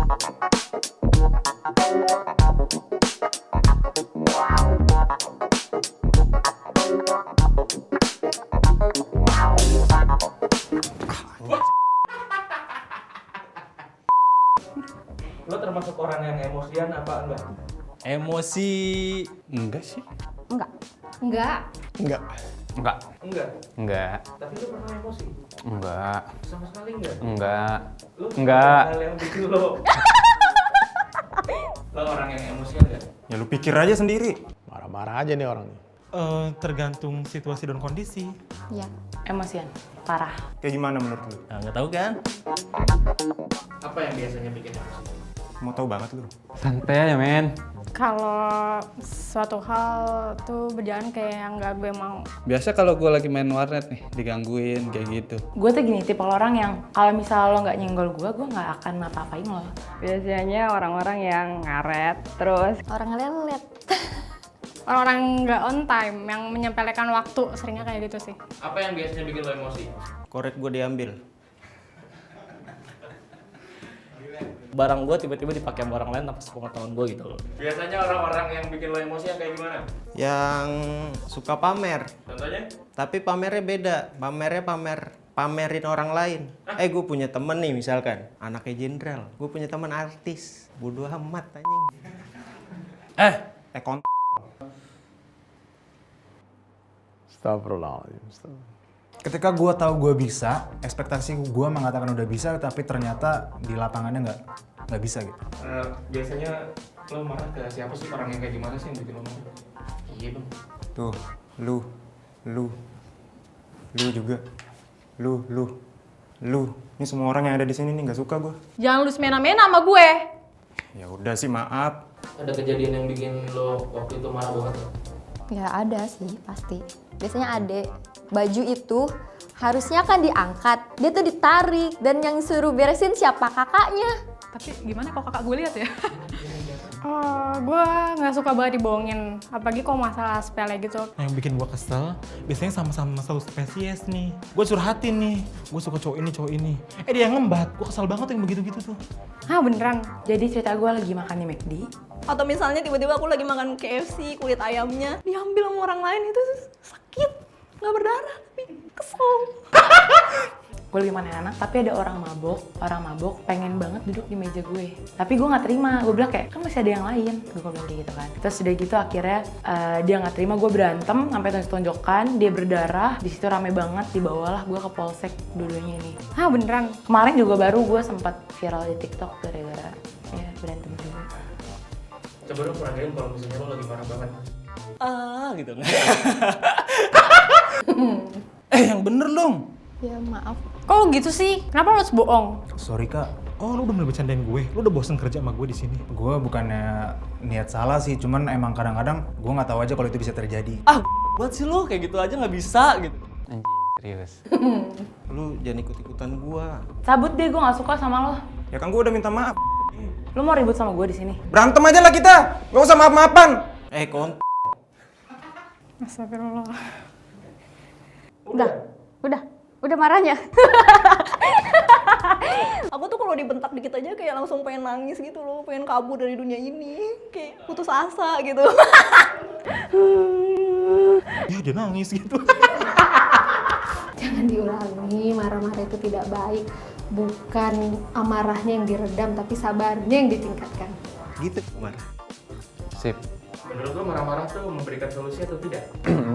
Lo termasuk orang yang emosian apa enggak? Emosi enggak sih? Enggak. Enggak. Enggak. Enggak. Enggak. Enggak. Tapi lo pernah emosi? Enggak. Sama sekali enggak? Enggak. Lo Enggak. hal yang bikin lo orang yang emosian enggak? Ya lu pikir aja sendiri. Marah-marah aja nih orang. Tergantung situasi dan kondisi. Iya. Emosian. Parah. Kayak gimana menurut lu? Nah, nggak tahu kan? Apa yang biasanya bikin emosi? Mau tahu banget lu. Santai aja, men. Kalau suatu hal tuh berjalan kayak yang gak gue mau. Biasa kalau gue lagi main warnet nih, digangguin kayak gitu. Gue tuh gini, tipe orang yang kalau misalnya lo nggak nyenggol gue nggak akan apa-apain lo. Biasanya orang-orang yang ngaret, terus Orang lelet. orang-orang gak on time, yang menyepelekan waktu, seringnya kayak gitu sih. Apa yang biasanya bikin lo emosi? Korek gue diambil. Barang gue tiba-tiba dipakai sama orang lain tanpa sepengetahuan gue gitu loh. Biasanya orang-orang yang bikin lo emosi yang kayak gimana? Yang suka pamer, Contohnya? tapi pamernya beda. Pamerin orang lain. Gue punya temen nih misalkan, anaknya jenderal. Gue punya teman artis. Bodoh amat anjing. Astagfirullahaladzim. Ketika gue tahu gue bisa, ekspektasi gue mengatakan udah bisa, tapi ternyata di lapangannya nggak bisa gitu. Biasanya lo marah ke siapa sih? Orang yang kayak gimana sih yang bikin lo marah? Iya bang. Tuh, lu juga, lu. Ini semua orang yang ada di sini nih nggak suka gue. Jangan lu semena-mena sama gue. Ya udah sih, maaf. Ada kejadian yang bikin lo waktu itu marah banget? Ya ada sih, pasti. Biasanya adek, baju itu harusnya kan diangkat, dia tuh ditarik, dan yang suruh beresin siapa? Kakaknya. Tapi gimana kalau kakak gue lihat ya? Gue gak suka banget dibohongin, apalagi kalau masalah sepele gitu. Yang bikin gue kesel, biasanya sama-sama satu spesies nih. Gue curhatin nih, gue suka cowok ini. Dia yang ngembat, gue kesel banget yang begitu-gitu tuh. Hah beneran? Jadi cerita gue lagi makan di McD. Atau misalnya tiba-tiba aku lagi makan KFC, kulit ayamnya diambil sama orang lain, itu sakit, nggak berdarah tapi kesel. Gue lagi makan enak, tapi ada orang mabok pengen banget duduk di meja gue. Tapi gue nggak terima, gue bilang kayak, kan masih ada yang lain. Gue bilang kayak gitu kan. Terus udah gitu akhirnya dia nggak terima, gue berantem sampai tonjok-tonjokan, dia berdarah. Di situ rame banget, dibawalah gue ke polsek dua-duanya ini. Hah beneran? Kemarin juga baru gue sempat viral di TikTok gara-gara ya berantem juga. Coba dong peragain kalau misalnya lo lagi marah banget. Gitu. Yang bener dong. Ya maaf. Kok lu gitu sih? Kenapa lu harus bohong? Sorry kak, Oh, lu udah bener bercandain gue? Lu udah bosen kerja sama gue di sini? gue bukannya niat salah sih, cuman emang kadang-kadang gue nggak tahu aja kalau itu bisa terjadi. Buat sih lo kayak gitu aja nggak bisa gitu. Anjing, serius. Lu jangan ikut-ikutan gua. Cabut deh, gue nggak suka sama lo. Ya kan gue udah minta maaf. Lo mau ribut sama gue di sini? Berantem aja lah kita, nggak usah maaf-maafan. Astagfirullah. Udah marahnya. Aku tuh kalau dibentak dikit aja kayak langsung pengen nangis gitu loh, pengen kabur dari dunia ini, kayak putus asa gitu. Ya dia nangis gitu. Jangan diulangi, marah-marah itu tidak baik. Bukan amarahnya yang diredam, tapi sabarnya yang ditingkatkan. Gitu, Mar. Sip. Menurut lo marah-marah tuh memberikan solusi atau tidak?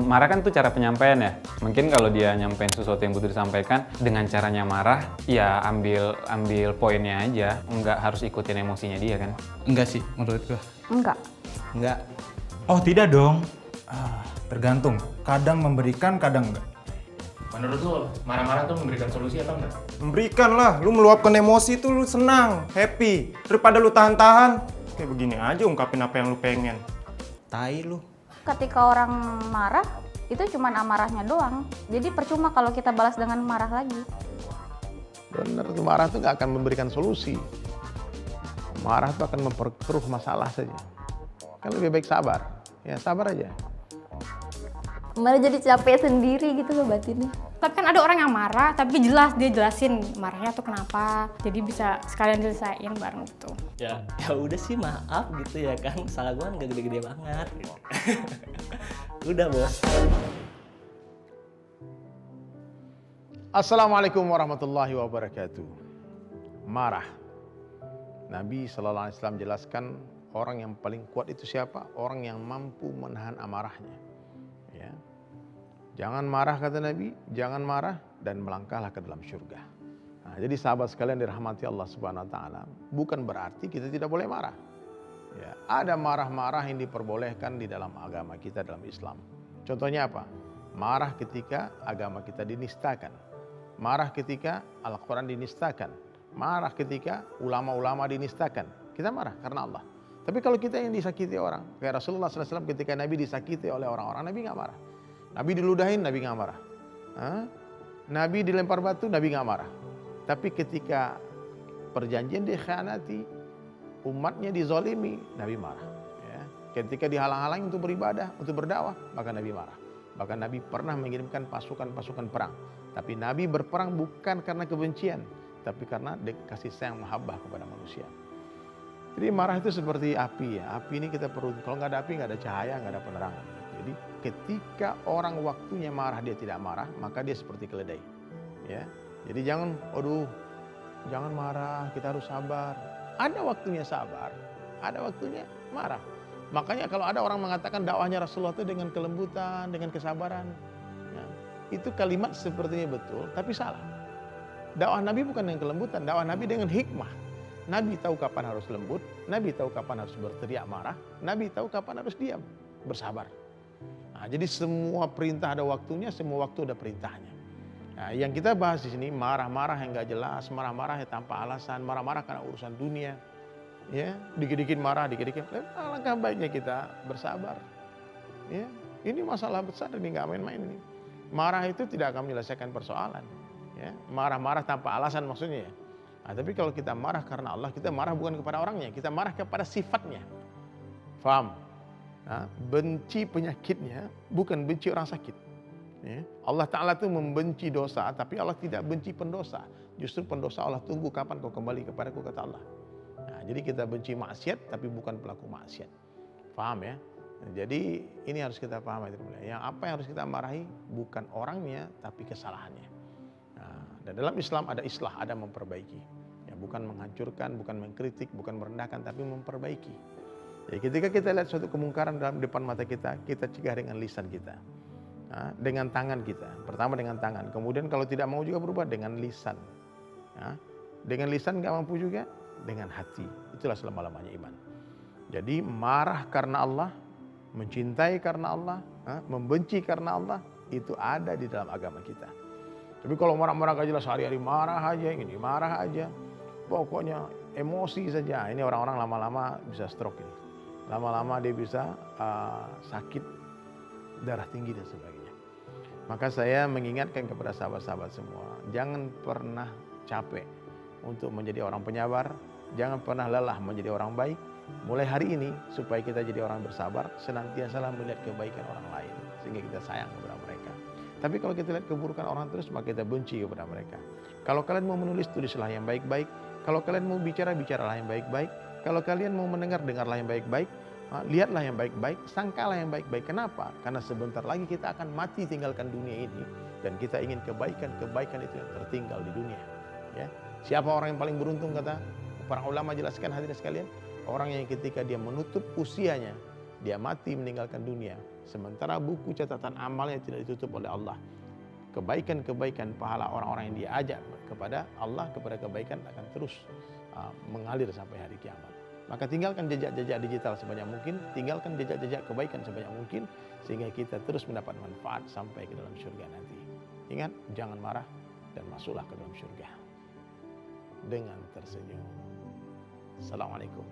Marah kan tuh cara penyampaian ya. Mungkin kalau dia nyampein sesuatu yang butuh disampaikan dengan caranya marah, ya ambil poinnya aja. Nggak harus ikutin emosinya dia kan. Enggak sih menurut gue. Enggak. Oh tidak dong. Tergantung, kadang memberikan, kadang enggak. Menurut lo marah-marah tuh memberikan solusi atau enggak? Memberikan lah, lu meluapkan emosi tuh lu senang, happy. Daripada lu tahan-tahan, kayak begini aja ungkapin apa yang lu pengen. Tai lu. Ketika orang marah, itu cuma amarahnya doang. Jadi percuma kalau kita balas dengan marah lagi. Bener tuh, marah tuh nggak akan memberikan solusi. Marah tuh akan memperkeruh masalah saja. Kan lebih baik sabar. Ya sabar aja. Malah jadi capek sendiri gitu loh batinnya. Tapi kan ada orang yang marah, tapi jelas dia jelasin marahnya tuh kenapa. Jadi bisa sekalian diselesain bareng gitu. Ya udah sih maaf gitu ya kan. Salah gue nggak gede-gede banget. Gitu. Udah bos. Assalamualaikum warahmatullahi wabarakatuh. Marah. Nabi SAW jelaskan orang yang paling kuat itu siapa? Orang yang mampu menahan amarahnya. Ya. Jangan marah kata Nabi, jangan marah dan melangkahlah ke dalam surga. Nah, jadi sahabat sekalian dirahmati Allah Subhanahu Wa Taala, bukan berarti kita tidak boleh marah. Ya, ada marah-marah yang diperbolehkan di dalam agama kita dalam Islam. Contohnya apa? Marah ketika agama kita dinistakan. Marah ketika Al-Quran dinistakan. Marah ketika ulama-ulama dinistakan. Kita marah karena Allah. Tapi kalau kita yang disakiti orang, kayak Rasulullah SAW ketika Nabi disakiti oleh orang-orang, Nabi nggak marah. Nabi diludahin, Nabi nggak marah. Nabi dilempar batu, Nabi nggak marah. Tapi ketika perjanjian dikhianati, umatnya dizolimi, Nabi marah. Ya. Ketika dihalang-halangi untuk beribadah, untuk berdakwah, maka Nabi marah. Bahkan Nabi pernah mengirimkan pasukan-pasukan perang. Tapi Nabi berperang bukan karena kebencian, tapi karena kasih sayang mahabbah kepada manusia. Jadi marah itu seperti api ya. Api ini kita perlu, kalau nggak ada api nggak ada cahaya, nggak ada penerangan. Jadi ketika orang waktunya marah dia tidak marah, maka dia seperti keledai. Ya. Jadi jangan marah, kita harus sabar. Ada waktunya sabar, ada waktunya marah. Makanya kalau ada orang mengatakan dakwahnya Rasulullah itu dengan kelembutan, dengan kesabaran, ya, itu kalimat sepertinya betul, tapi salah. Dakwah Nabi bukan dengan kelembutan, dakwah Nabi dengan hikmah. Nabi tahu kapan harus lembut, Nabi tahu kapan harus berteriak marah, Nabi tahu kapan harus diam, bersabar. Nah, jadi semua perintah ada waktunya, semua waktu ada perintahnya. Nah, yang kita bahas di sini marah-marah yang nggak jelas, marah-marah yang tanpa alasan, marah-marah karena urusan dunia, ya, dikit-dikit marah, dikit-dikit. Alangkah baiknya kita bersabar. Ya, ini masalah besar, ini nggak main-main ini. Marah itu tidak akan menyelesaikan persoalan. Ya, marah-marah tanpa alasan maksudnya. Ya. Nah, tapi kalau kita marah karena Allah, kita marah bukan kepada orangnya, kita marah kepada sifatnya. Faham? Nah, benci penyakitnya, bukan benci orang sakit. Ya. Allah Ta'ala itu membenci dosa, tapi Allah tidak benci pendosa. Justru pendosa Allah tunggu kapan kau kembali kepadaku, kata Allah. Nah, jadi kita benci maksiat, tapi bukan pelaku maksiat. Faham ya? Nah, jadi ini harus kita paham. Yang apa yang harus kita marahi bukan orangnya, tapi kesalahannya. Nah, dan dalam Islam ada islah, ada memperbaiki. Ya, bukan menghancurkan, bukan mengkritik, bukan merendahkan, tapi memperbaiki. Ya, ketika kita lihat suatu kemungkaran dalam depan mata kita, kita cegah dengan lisan kita. Nah, dengan tangan kita. Pertama dengan tangan. Kemudian kalau tidak mau juga berubah dengan lisan. Nah, dengan lisan nggak mampu juga, dengan hati. Itulah selama-lamanya iman. Jadi marah karena Allah, mencintai karena Allah, membenci karena Allah, itu ada di dalam agama kita. Tapi kalau marah-marah gak jelas, hari-hari marah aja, ini marah aja, pokoknya emosi saja. Ini orang-orang lama-lama bisa stroke ini. Lama-lama dia bisa sakit, darah tinggi dan sebagainya. Maka saya mengingatkan kepada sahabat-sahabat semua, jangan pernah capek untuk menjadi orang penyabar, jangan pernah lelah menjadi orang baik. Mulai hari ini supaya kita jadi orang bersabar, senantiasa melihat kebaikan orang lain sehingga kita sayang kepada mereka. Tapi kalau kita lihat keburukan orang terus, maka kita benci kepada mereka. Kalau kalian mau menulis, tulislah yang baik-baik. Kalau kalian mau bicara, bicaralah yang baik-baik. Kalau kalian mau mendengar, dengarlah yang baik-baik. Lihatlah yang baik-baik, sangkalah yang baik-baik. Kenapa? Karena sebentar lagi kita akan mati tinggalkan dunia ini, dan kita ingin kebaikan itu yang tertinggal di dunia. Ya. Siapa orang yang paling beruntung, kata para ulama jelaskan hadirin sekalian? Orang yang ketika dia menutup usianya, dia mati meninggalkan dunia. Sementara buku catatan amalnya tidak ditutup oleh Allah. Kebaikan-kebaikan pahala orang-orang yang diajak kepada Allah, kepada kebaikan akan terus mengalir sampai hari kiamat. Maka tinggalkan jejak-jejak digital sebanyak mungkin, tinggalkan jejak-jejak kebaikan sebanyak mungkin, sehingga kita terus mendapat manfaat sampai ke dalam surga nanti. Ingat, jangan marah dan masuklah ke dalam surga dengan tersenyum. Assalamualaikum.